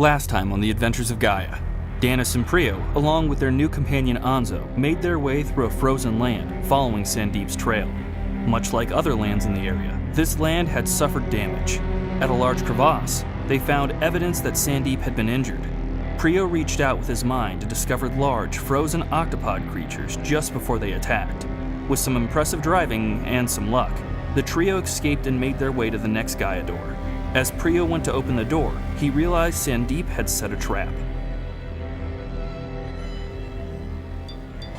Last time on the Adventures of Gaia, Danus and Pryo, along with their new companion Anzo, made their way through a frozen land, following Sandeep's trail. Much like other lands in the area, this land had suffered damage. At a large crevasse, they found evidence that Sandeep had been injured. Pryo reached out with his mind and discovered large, frozen octopod creatures just before they attacked. With some impressive driving and some luck, the trio escaped and made their way to the next Gaia door. As Pryo went to open the door, he realized Sandeep had set a trap.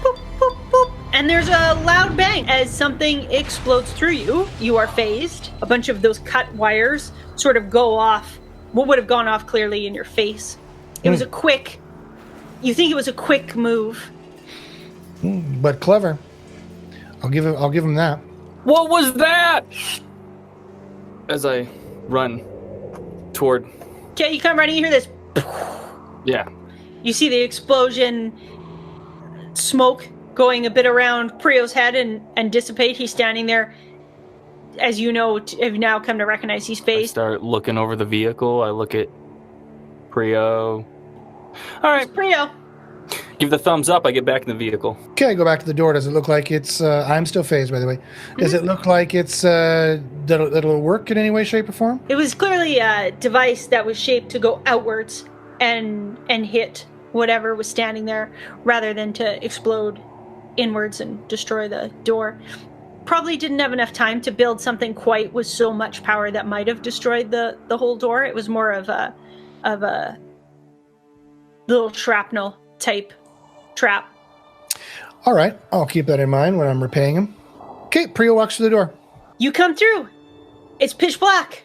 Boop, boop, boop. And there's a loud bang as something explodes through you. You are phased. A bunch of those cut wires sort of go off, what would have gone off clearly in your face. It was you think it was a quick move. But clever. I'll give him that. What was that? As I run toward... Okay, you come running, you hear this. Yeah. You see the explosion, smoke going a bit around Pryo's head and dissipate. He's standing there. As you know, have now come to recognize he's phased. I start looking over the vehicle. I look at Pryo. All right. It's Pryo. Give the thumbs up. I get back in the vehicle. Okay, go back to the door. Does it look like it's... I'm still phased, by the way. Does it look like it's... that'll work in any way, shape, or form? It was clearly a device that was shaped to go outwards and hit whatever was standing there, rather than to explode inwards and destroy the door. Probably didn't have enough time to build something quite with so much power that might have destroyed the whole door. It was more of a little shrapnel type trap. All right, I'll keep that in mind when I'm repaying him. Okay, Pryo walks through the door. You come through. It's pitch black.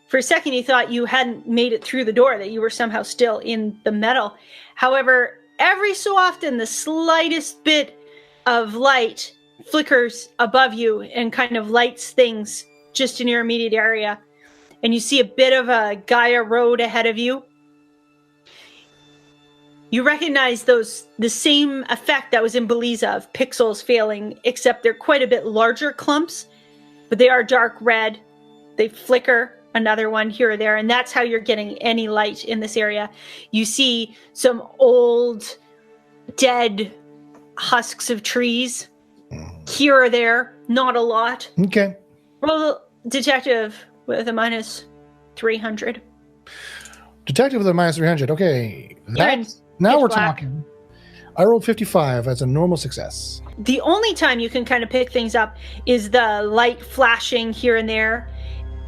For a second, you thought you hadn't made it through the door, that you were somehow still in the metal. However, every so often, the slightest bit of light flickers above you and kind of lights things just in your immediate area. And you see a bit of a Gaia road ahead of you. You recognize the same effect that was in Beliza of pixels failing, except they're quite a bit larger clumps, but they are dark red. They flicker another one here or there, and that's how you're getting any light in this area. You see some old, dead husks of trees here or there, not a lot. Okay. Roll detective with a minus 300. Detective with a minus 300. Okay. Now we're talking. I rolled 55 as a normal success. The only time you can kind of pick things up is the light flashing here and there.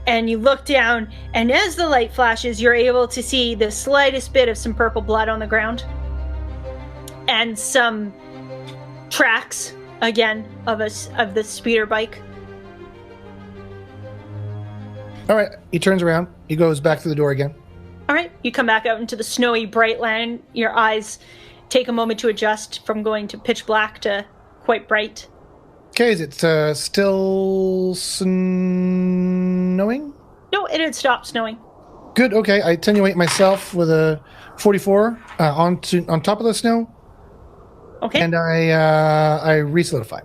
And you look down, and as the light flashes, you're able to see the slightest bit of some purple blood on the ground. And some tracks, again, of the speeder bike. All right, he turns around. He goes back through the door again. All right, you come back out into the snowy, bright land. Your eyes take a moment to adjust from going to pitch black to quite bright. Okay, is it still snowing? No, it had stopped snowing. Good, okay. I attenuate myself with a 44 on top of the snow. Okay. And I re-solidify.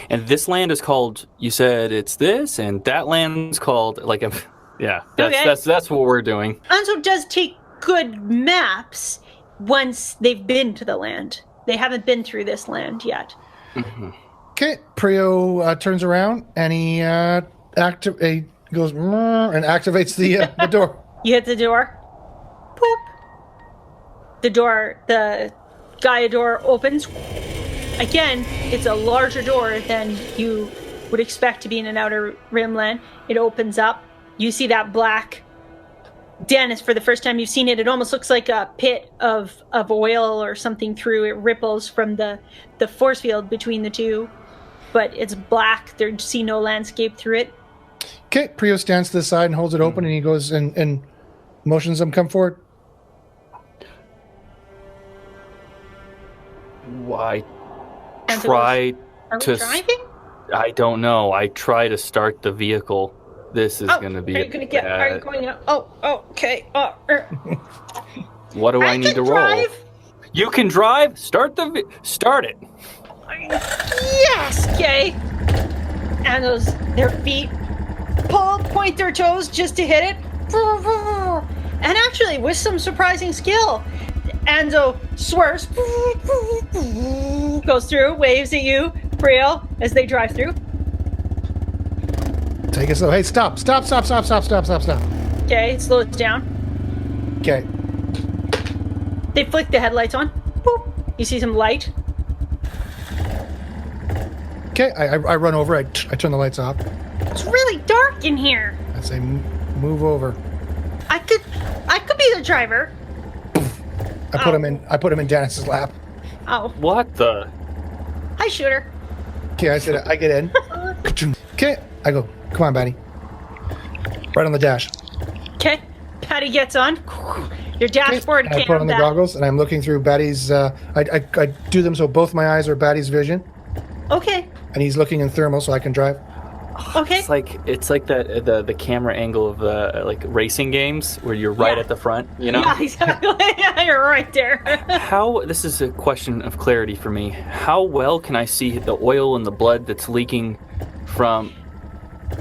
And this land is called, you said it's this, and that land's called, that's what we're doing. Anzo does take good maps once they've been to the land. They haven't been through this land yet. Mm-hmm. Okay, Pryo turns around and he goes and activates the door. You hit the door. Poop. The Gaia door opens. Again, it's a larger door than you would expect to be in an outer rim land. It opens up. You see that black Danus for the first time you've seen it. It almost looks like a pit of oil or something through. It ripples from the force field between the two. But it's black. There see no landscape through it. Okay, Pryo stands to the side and holds it open, and he goes and motions them come forward. Why? Are we driving? I don't know. I try to start the vehicle. This is going to be. Are you going up? Oh, okay. What do I need to roll? You can drive. Start it. Yes. Okay. And their feet point their toes just to hit it. And actually, with some surprising skill, Anzo swerves, goes through, waves at you, Pryo, as they drive through. Take it slow. Hey, stop. Okay, it slows down. Okay. They flick the headlights on. Boop. You see some light. Okay, I run over. I turn the lights off. It's really dark in here. I say, move over. I could be the driver. I put him in Danus's lap. Oh. What the? Hi, shooter. Okay, I said I get in. Okay, I go. Come on, Batty. Right on the dash. Okay, Patty gets on. Your dashboard I put on the goggles, and I'm looking through Batty's. I do them so both my eyes are Batty's vision. Okay. And he's looking in thermal, so I can drive. Okay. It's like the camera angle of like racing games where you're right at the front, you know? Yeah, exactly. Yeah, you're right there. This is a question of clarity for me. How well can I see the oil and the blood that's leaking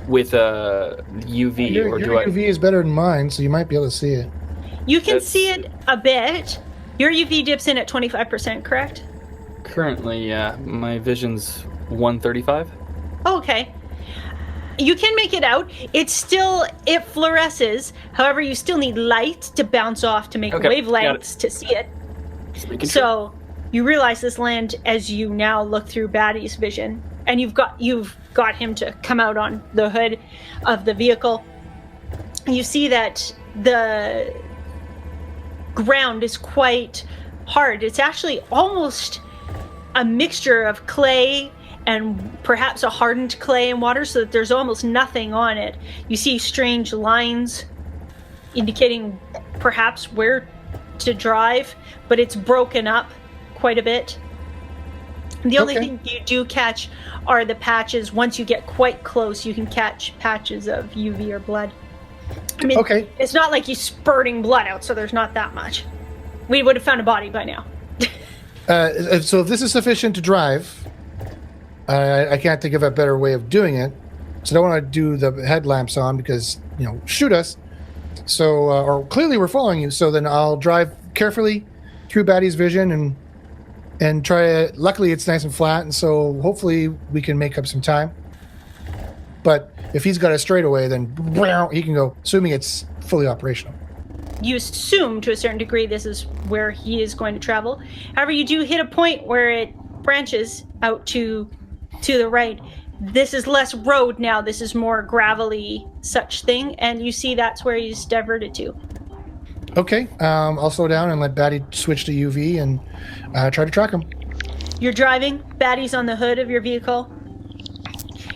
with UV? Your UV is better than mine, so you might be able to see it. You can see it a bit. Your UV dips in at 25%, correct? Currently, yeah. My vision's 135. Oh, okay. You can make it out. It fluoresces. However, you still need light to bounce off to make wavelengths to see it. So you realize this land as you now look through Batty's vision, and you've got him to come out on the hood of the vehicle. And you see that the ground is quite hard. It's actually almost a mixture of clay and perhaps a hardened clay and water, so that there's almost nothing on it. You see strange lines indicating perhaps where to drive, but it's broken up quite a bit. The only thing you do catch are the patches. Once you get quite close, you can catch patches of UV or blood. I mean, it's not like he's spurting blood out, so there's not that much. We would have found a body by now. So if this is sufficient to drive, I can't think of a better way of doing it. So I don't want to do the headlamps on because, shoot us. So, or clearly we're following you. So then I'll drive carefully through Batty's vision and try it. Luckily it's nice and flat, and so hopefully we can make up some time. But if he's got a straightaway, then he can go, assuming it's fully operational. You assume to a certain degree this is where he is going to travel. However, you do hit a point where it branches out to the right. This is less road now. This is more gravelly such thing, and you see that's where he's diverted to. Okay, I'll slow down and let Batty switch to UV and try to track him. You're driving. Batty's on the hood of your vehicle.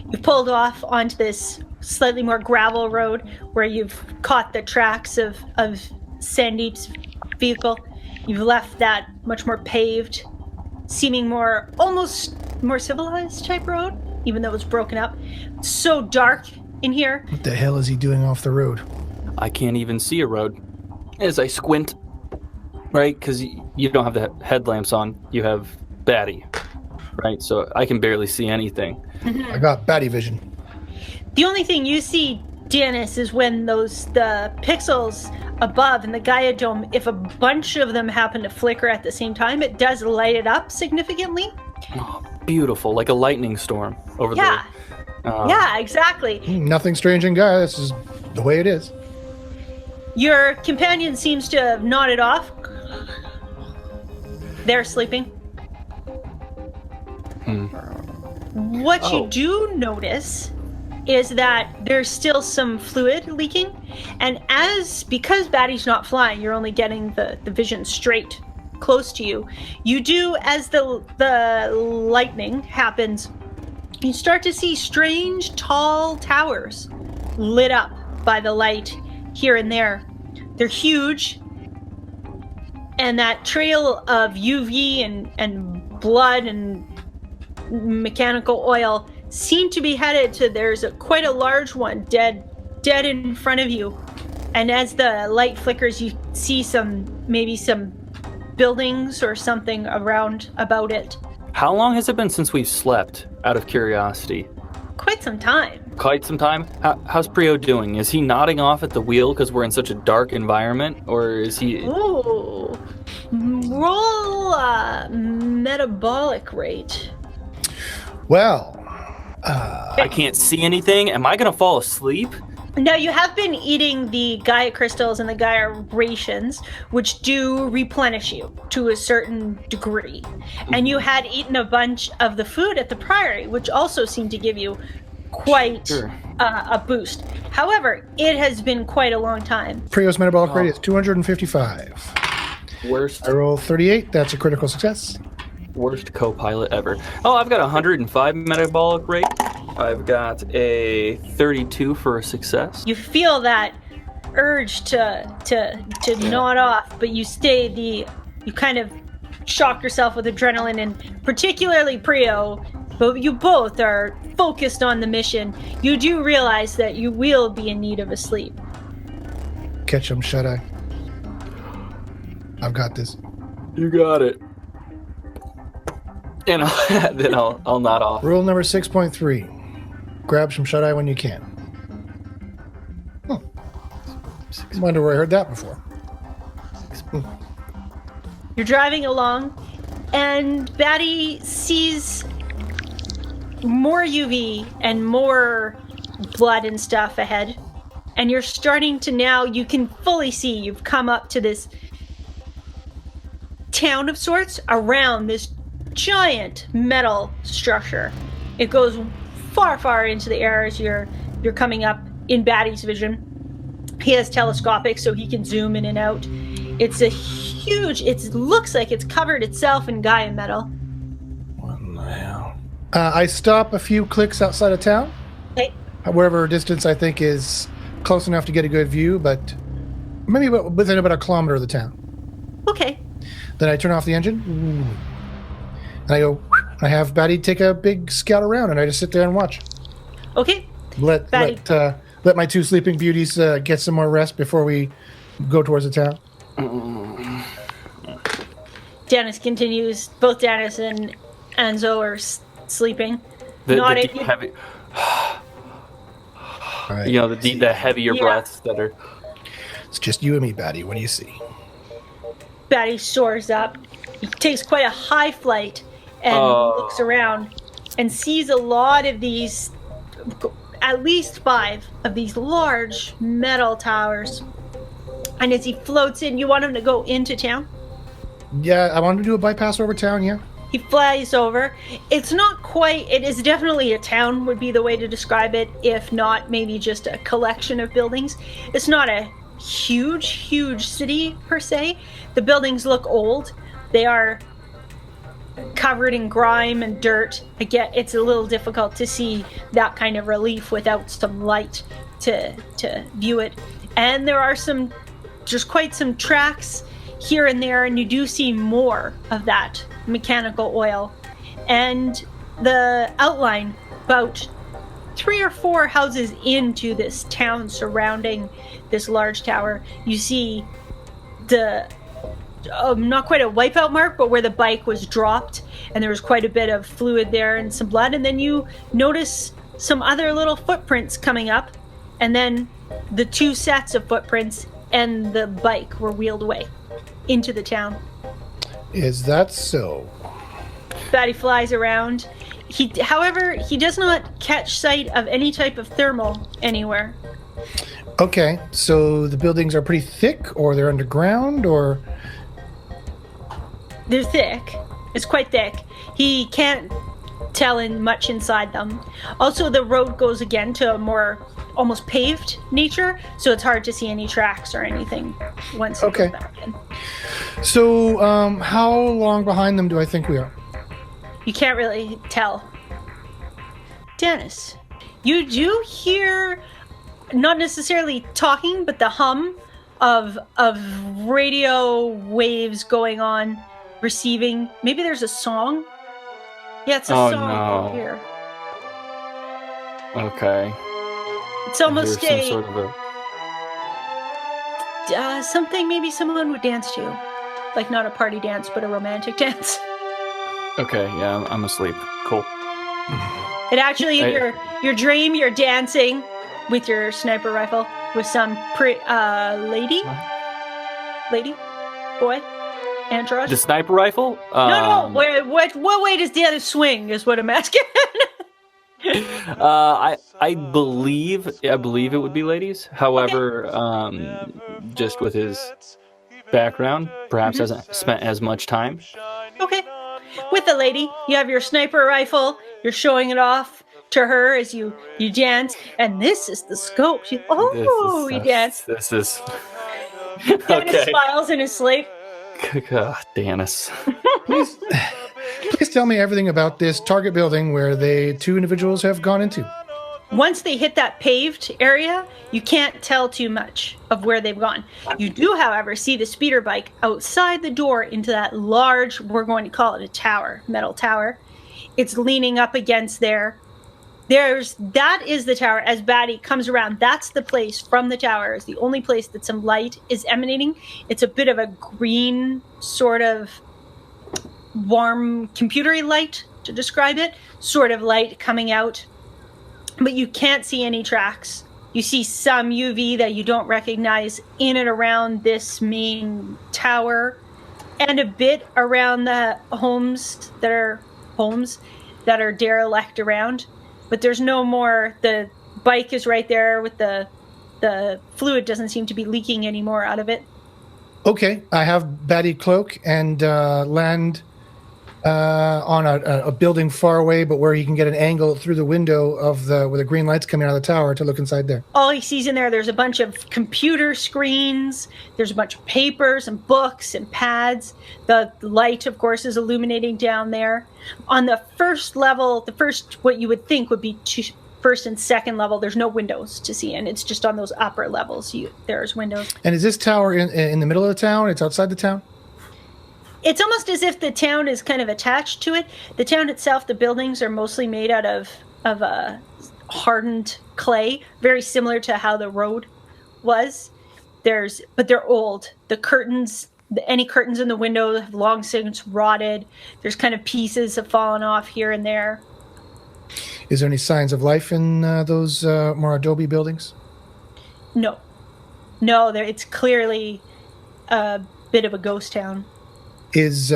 You've pulled off onto this slightly more gravel road where you've caught the tracks of Sandeep's vehicle. You've left that much more paved, seeming almost more civilized type road, even though it's broken up. It's so dark in here. What the hell is he doing off the road? I can't even see a road as I squint, right? Because you don't have the headlamps on. You have Batty, right? So I can barely see anything. I got Batty vision. The only thing you see, Danus, is when the pixels above in the Gaia dome, if a bunch of them happen to flicker at the same time, it does light it up significantly. Oh, beautiful, like a lightning storm over there. Yeah, exactly. Nothing strange in Gaia. This is the way it is. Your companion seems to have nodded off. They're sleeping. What you do notice is that there's still some fluid leaking, and because Batty's not flying, you're only getting the vision straight close to you. You do, as the lightning happens, you start to see strange tall towers lit up by the light here and there. They're huge, and that trail of UV and blood and mechanical oil seem to be headed to, there's quite a large one dead in front of you. And as the light flickers, you see maybe some buildings or something around about it. How long has it been since we've slept, out of curiosity? quite some time. Quite some time. How's Pryo doing? Is he nodding off at the wheel because we're in such a dark environment, or is he? Ooh, roll metabolic rate. Well, I can't see anything. Am I gonna fall asleep? Now, you have been eating the Gaia crystals and the Gaia rations, which do replenish you to a certain degree. And you had eaten a bunch of the food at the Priory, which also seemed to give you quite a boost. However, it has been quite a long time. Prio's metabolic rate is 255. Worst. I roll 38. That's a critical success. Worst co-pilot ever. Oh, I've got 105 metabolic rate. I've got a 32 for a success. You feel that urge to nod off, but you you kind of shock yourself with adrenaline, and particularly Pryo, but you both are focused on the mission. You do realize that you will be in need of a sleep. Catch 'em, shut-eye. I've got this. You got it. And then I'll nod off. Rule number 6.3. Grab some shut-eye when you can. I wonder where I heard that before. You're driving along, and Batty sees more UV and more blood and stuff ahead. And you're starting to now, you can fully see you've come up to this town of sorts around this giant metal structure. It goes far, far into the air as you're coming up in Batty's vision. He has telescopic, so he can zoom in and out. It's a huge, it looks like it's covered itself in Gaia metal. What the hell? I stop a few clicks outside of town. Okay. Wherever distance I think is close enough to get a good view, but maybe within about a kilometer of the town. Okay. Then I turn off the engine. And I go, I have Batty take a big scout around, and I just sit there and watch. Okay. Let my two sleeping beauties get some more rest before we go towards the town. Danus continues. Both Danus and Anzo are sleeping. The deep, heavy. Right. You know, the heavier breaths that are. It's just you and me, Batty. What do you see? Batty soars up. He takes quite a high flight and looks around and sees a lot of these, at least 5 of these large metal towers. And as he floats in, you want him to go into town? Yeah, I wanted to do a bypass over town, yeah. He flies over. It's not quite, it is definitely a town would be the way to describe it, if not maybe just a collection of buildings. It's not a huge city per se. The buildings look old. They are covered in grime and dirt. Again, it's a little difficult to see that kind of relief without some light to view it. And there are just quite some tracks here and there, and you do see more of that mechanical oil. And the outline, about 3 or 4 houses into this town surrounding this large tower, you see the not quite a wipeout mark, but where the bike was dropped, and there was quite a bit of fluid there and some blood. And then you notice some other little footprints coming up, and then the 2 sets of footprints and the bike were wheeled away into the town. Is that so? Batty flies around. However, he does not catch sight of any type of thermal anywhere. Okay, so the buildings are pretty thick, or they're underground, or... They're thick. It's quite thick. He can't tell much inside them. Also, the road goes again to a more almost paved nature, so it's hard to see any tracks or anything once he goes back in. So, how long behind them do I think we are? You can't really tell. Danus, you do hear, not necessarily talking, but the hum of radio waves going on, receiving. Maybe there's a song. Yeah, it's a song here. Okay. It's almost some sort of something maybe someone would dance to. Like not a party dance, but a romantic dance. Okay, yeah, I'm asleep. Cool. It actually, in your dream, you're dancing with your sniper rifle with some lady, boy, android. The sniper rifle? No. What way does Danus swing? Is what I'm asking. I believe it would be ladies. However, just with his background, perhaps hasn't spent as much time. Okay. With the lady, you have your sniper rifle. You're showing it off to her as you dance, and this is the scope. You dance. This is. Danus smiles in his sleep. Danus. Please tell me everything about this target building where the two individuals have gone into. Once they hit that paved area, you can't tell too much of where they've gone. You do, however, see the speeder bike outside the door into that large, we're going to call it a tower, metal tower. It's leaning up against there. That is the tower. As Batty comes around, that's the place from the tower. Is the only place that some light is emanating. It's a bit of a green, sort of warm, computery light, to describe it. Sort of light coming out. But you can't see any tracks. You see some UV that you don't recognize in and around this main tower, and a bit around the homes that are derelict around. But there's no more. The bike is right there with the fluid doesn't seem to be leaking anymore out of it. Okay, I have Batty cloak and land on a building far away, but where he can get an angle through the window of where the green light's coming out of the tower to look inside there. All he sees in there's a bunch of computer screens. There's a bunch of papers and books and pads. The light, of course, is illuminating down there. On the first level, what you would think would be first and second level, there's no windows to see in. It's just on those upper levels there's windows. And is this tower in the middle of the town? It's outside the town? It's almost as if the town is kind of attached to it. The town itself, the buildings are mostly made out of hardened clay, very similar to how the road was. But they're old. The curtains, any curtains in the window have long since rotted. There's kind of pieces have fallen off here and there. Is there any signs of life in those more adobe buildings? No, it's clearly a bit of a ghost town. Is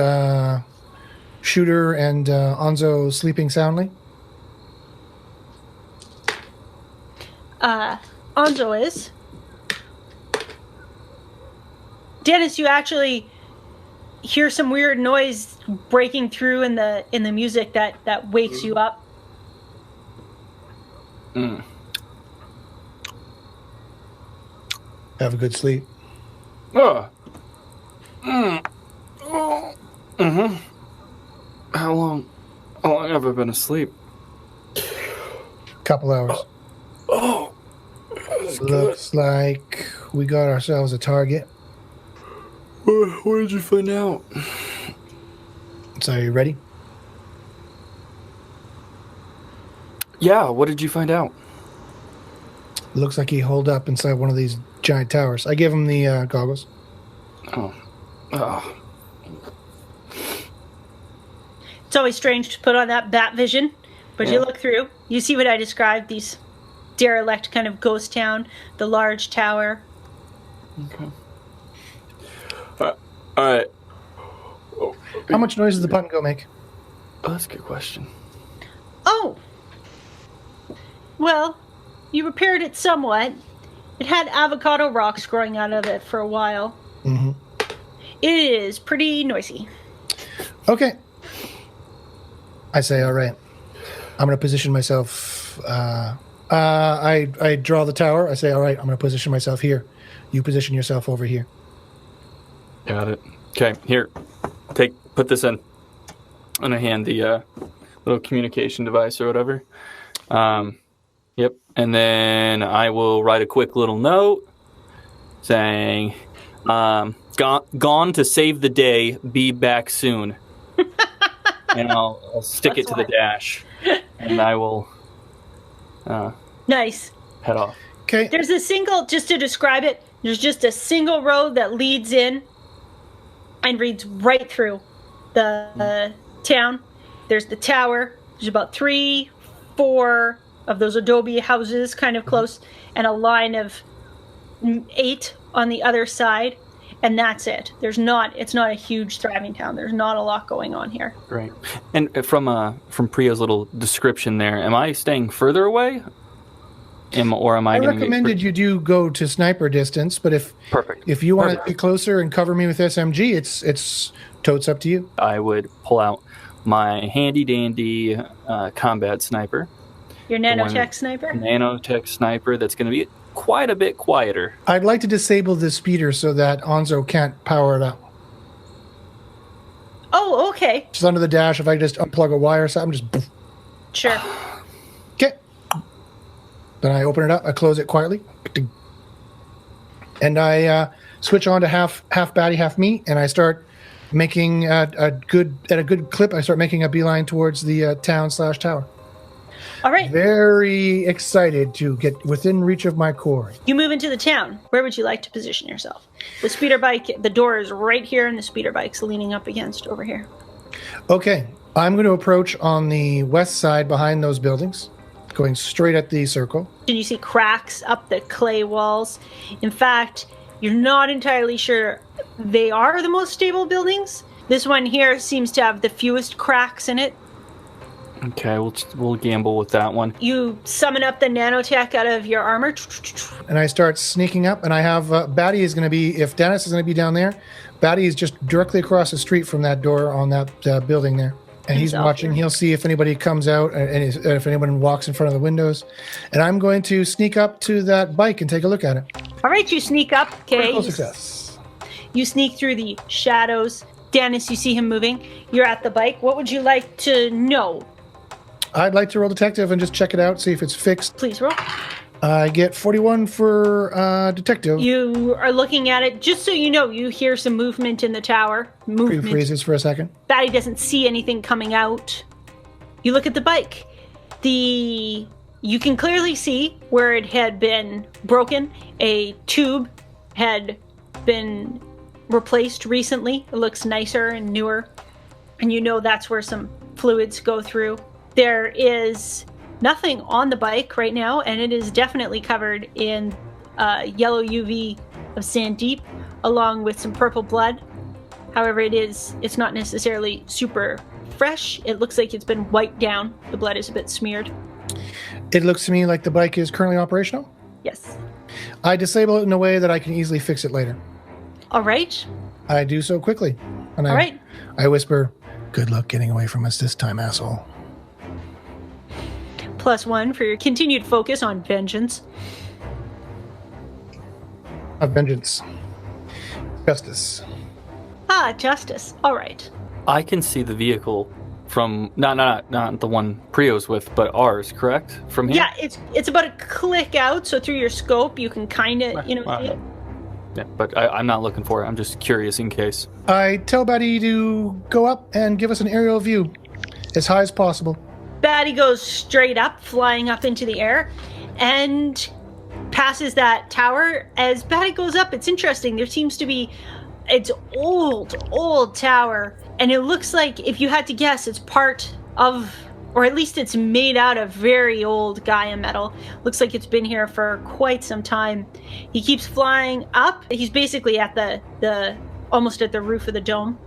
Shooter and Anzo sleeping soundly? Anzo is. Danus, you actually hear some weird noise breaking through in the music that wakes you up. Have a good sleep. How long have I been asleep? Couple hours. Looks like we got ourselves a target. What did you find out? So, are you ready? Yeah, what did you find out? Looks like he holed up inside one of these giant towers. I gave him the goggles. Oh. It's always strange to put on that bat vision, but you look through. You see what I described, these derelict kind of ghost town, the large tower. Okay. All right. How much noise does the button go make? Oh, that's a good question. Oh. Well, you repaired it somewhat. It had avocado rocks growing out of it for a while. Mm-hmm. It is pretty noisy. Okay. I say, all right. I'm going to position myself. I draw the tower. I say, all right, I'm going to position myself here. You position yourself over here. Got it. Okay, here. Put this in. And I hand the little communication device or whatever. Yep. And then I will write a quick little note saying, gone to save the day, be back soon. And I'll stick it to the dash, and I will nice head off. Okay. There's just to describe it, there's just a single road that leads in and leads right through the town. There's the tower. There's about 3-4 4 of those adobe houses kind of close, and a line of 8 on the other side, and that's it. It's not a huge thriving town. There's not a lot going on here. Right. And from Priya's little description there, am I staying further away? Or am I going to recommended you do go to sniper distance, but if you want to be closer and cover me with SMG, it's totes up to you. I would pull out my handy dandy combat sniper. Your nanotech sniper? Nanotech sniper that's going to be quite a bit quieter. I'd like to disable the speeder so that Onzo can't power it up. Oh, okay. Just under the dash, if I just unplug a wire or something, just poof. Sure. Okay. Then I open it up, I close it quietly, and I switch on to half baddie, half me, and I start making a good clip. I start making a beeline towards the town/tower. All right. Very excited to get within reach of my core. You move into the town. Where would you like to position yourself? The speeder bike, the door is right here, and the speeder bike's leaning up against over here. Okay. I'm going to approach on the west side behind those buildings, going straight at the circle. And you see cracks up the clay walls. In fact, you're not entirely sure they are the most stable buildings. This one here seems to have the fewest cracks in it. Okay, we'll gamble with that one. You summon up the nanotech out of your armor. And I start sneaking up, and I have Batty is going to be, if Danus is going to be down there, Batty is just directly across the street from that door on that building there. And he's watching. He'll see if anybody comes out and if anyone walks in front of the windows. And I'm going to sneak up to that bike and take a look at it. All right, you sneak up. Okay. Critical success. You sneak through the shadows. Danus, you see him moving. You're at the bike. What would you like to know? I'd like to roll detective and just check it out, see if it's fixed. Please roll. I get 41 for detective. You are looking at it. Just so you know, you hear some movement in the tower. Movement. Freezes for a second. Batty doesn't see anything coming out. You look at the bike. You can clearly see where it had been broken. A tube had been replaced recently. It looks nicer and newer. And you know that's where some fluids go through. There is nothing on the bike right now, and it is definitely covered in yellow UV of sand deep, along with some purple blood. However, it's not necessarily super fresh. It looks like it's been wiped down. The blood is a bit smeared. It looks to me like the bike is currently operational. Yes. I disable it in a way that I can easily fix it later. All right. I do so quickly. And All right. I whisper, "Good luck getting away from us this time, asshole." +1 for your continued focus on vengeance. Of vengeance. Justice. Justice. All right. I can see the vehicle from not the one Prio's with, but ours, correct? From here? Yeah, it's about a click out, so through your scope you can kind of, see it. Yeah, but I'm not looking for it. I'm just curious in case. I tell Batty to go up and give us an aerial view as high as possible. Batty goes straight up, flying up into the air, and passes that tower. As Batty goes up, it's interesting. There seems to be, it's old tower, and it looks like, if you had to guess, it's part of, or at least it's made out of very old Gaia metal. Looks like it's been here for quite some time. He keeps flying up. He's basically at the almost at the roof of the dome.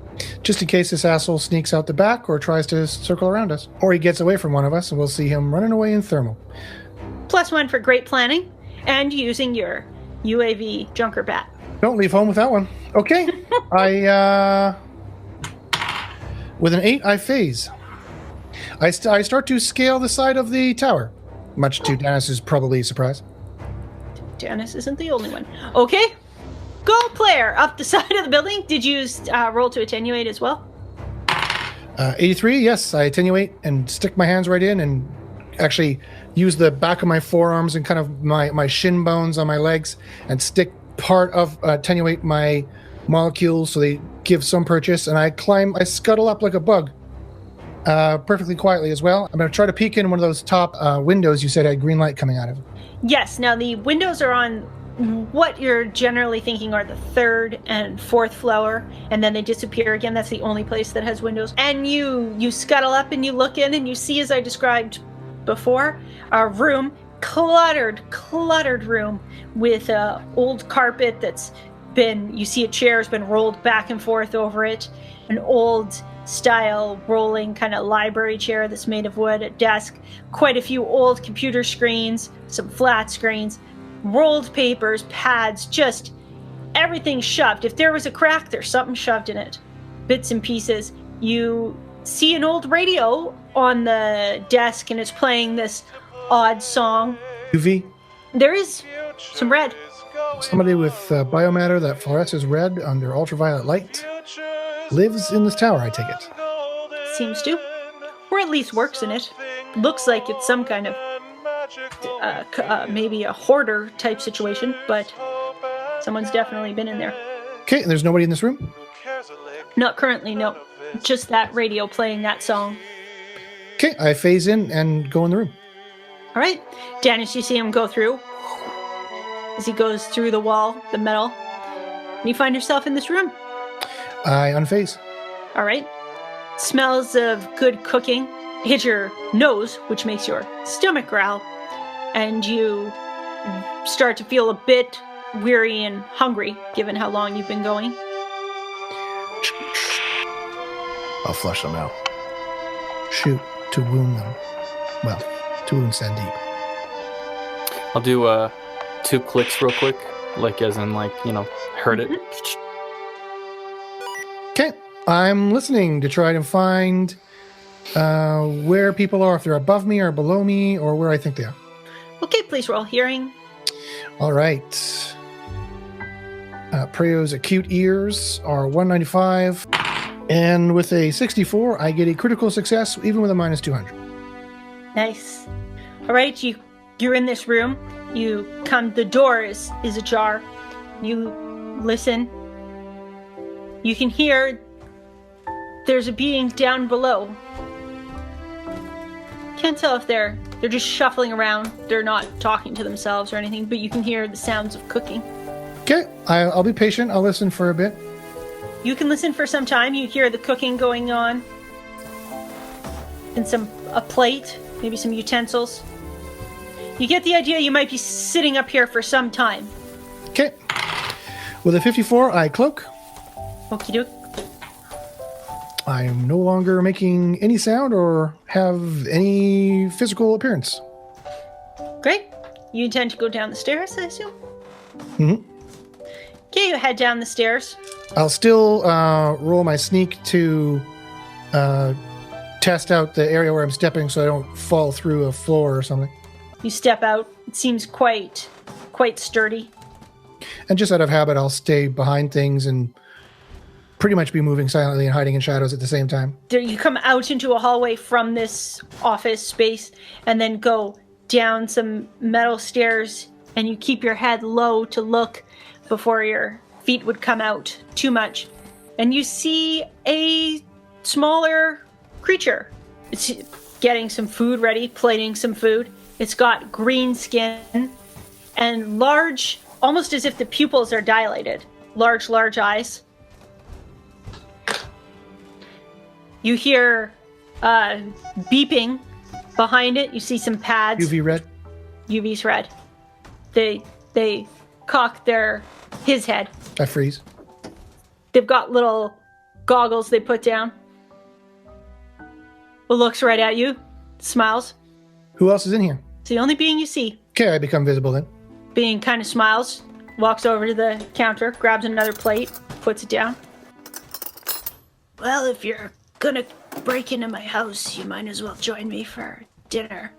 Just in case this asshole sneaks out the back or tries to circle around us. Or he gets away from one of us and we'll see him running away in thermal. +1 for great planning and using your UAV junker bat. Don't leave home with that one. Okay. With an 8, I phase. I start to scale the side of the tower, much to Danus's probably surprise. Danus isn't the only one. Okay. Go player up the side of the building. Did you roll to attenuate as well? 83, yes. I attenuate and stick my hands right in and actually use the back of my forearms and kind of my shin bones on my legs and stick part of attenuate my molecules so they give some purchase. And I scuttle up like a bug perfectly quietly as well. I'm going to try to peek in one of those top windows you said had green light coming out of it. Yes. Now the windows are on what you're generally thinking are the 3rd and 4th floor, and then they disappear again. That's the only place that has windows. And you scuttle up and you look in and you see, as I described, before. A room, cluttered room with old carpet that's been, you see a chair has been rolled back and forth over it. An old style rolling kind of library chair that's made of wood, a desk, quite a few old computer screens, some flat screens, rolled papers, pads, just everything shoved. If there was a crack, there's something shoved in it. Bits and pieces. You see an old radio on the desk and it's playing this odd song. UV? There is some red. Somebody with biomatter that fluoresces red under ultraviolet light lives in this tower, I take it. Seems to. Or at least works in it. Looks like it's some kind of maybe a hoarder type situation, but someone's definitely been in there. Okay, and there's nobody in this room? Not currently, no. Just that radio playing that song. Okay, I phase in and go in the room. All right. Danus, you see him go through. As he goes through the wall, the metal. And you find yourself in this room. I unphase. All right. Smells of good cooking hit your nose, which makes your stomach growl. And you start to feel a bit weary and hungry, given how long you've been going. I'll flush them out. Shoot to wound them. Well, to wound Sandeep. I'll do 2 clicks real quick, like as in heard it. Okay, I'm listening to try to find where people are, if they're above me or below me, or where I think they are. Okay, please roll hearing. All right. Pryo's acute ears are 195, and with a 64, I get a critical success, even with a minus 200. Nice. All right, you're in this room. You come. The door is ajar. You listen. You can hear there's a being down below. Can't tell if they're just shuffling around. They're not talking to themselves or anything, but you can hear the sounds of cooking. Okay, I'll be patient. I'll listen for a bit. You can listen for some time. You hear the cooking going on. And a plate, maybe some utensils. You get the idea you might be sitting up here for some time. Okay. With a 54, I cloak. Okie doke. I'm no longer making any sound or have any physical appearance. Great. You intend to go down the stairs, I assume? Mm-hmm. Okay, you head down the stairs. I'll still roll my sneak to test out the area where I'm stepping so I don't fall through a floor or something. You step out. It seems quite sturdy. And just out of habit, I'll stay behind things and pretty much be moving silently and hiding in shadows at the same time. There, you come out into a hallway from this office space and then go down some metal stairs, and you keep your head low to look before your feet would come out too much. And you see a smaller creature. It's getting some food ready, plating some food. It's got green skin and large, almost as if the pupils are dilated. Large eyes. You hear beeping behind it. You see some pads. UV red. UV's red. They cock his head. I freeze. They've got little goggles they put down. Looks right at you. Smiles. Who else is in here? It's the only being you see. Okay, I become visible then. Being kind of smiles, walks over to the counter, grabs another plate, puts it down. Well, if you're gonna break into my house, you might as well join me for dinner.